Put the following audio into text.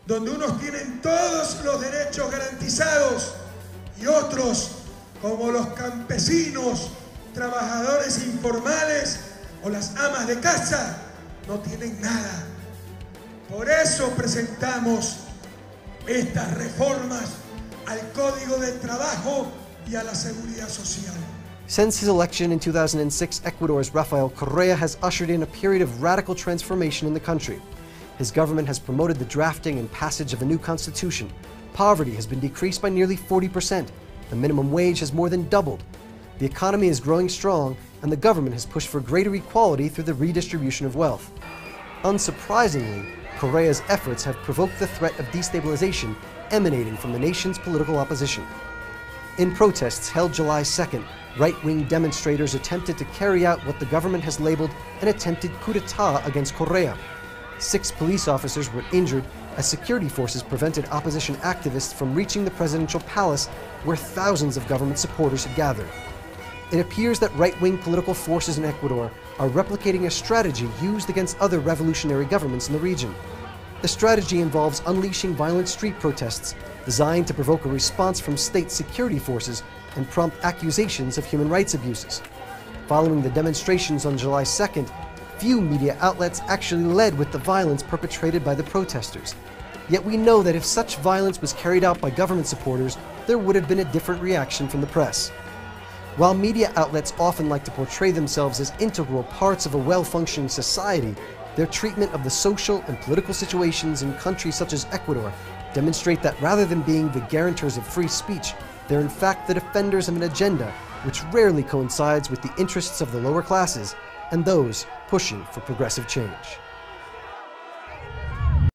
donde unos tienen todos los derechos garantizados y otros, como los campesinos, trabajadores informales o las amas de casa, no tienen nada. Por eso presentamos estas reformas al Código de Trabajo y a la Seguridad Social. Since his election in 2006, Ecuador's Rafael Correa has ushered in a period of radical transformation in the country. His government has promoted the drafting and passage of a new constitution. Poverty has been decreased by nearly 40%. The minimum wage has more than doubled. The economy is growing strong, and the government has pushed for greater equality through the redistribution of wealth. Unsurprisingly, Correa's efforts have provoked the threat of destabilization emanating from the nation's political opposition. In protests held July 2nd, right-wing demonstrators attempted to carry out what the government has labeled an attempted coup d'etat against Correa. 6 police officers were injured as security forces prevented opposition activists from reaching the presidential palace where thousands of government supporters had gathered. It appears that right-wing political forces in Ecuador are replicating a strategy used against other revolutionary governments in the region. The strategy involves unleashing violent street protests designed to provoke a response from state security forces and prompt accusations of human rights abuses. Following the demonstrations on July 2nd, few media outlets actually led with the violence perpetrated by the protesters. Yet we know that if such violence was carried out by government supporters, there would have been a different reaction from the press. While media outlets often like to portray themselves as integral parts of a well-functioning society, their treatment of the social and political situations in countries such as Ecuador demonstrate that rather than being the guarantors of free speech, they're in fact the defenders of an agenda which rarely coincides with the interests of the lower classes and those pushing for progressive change.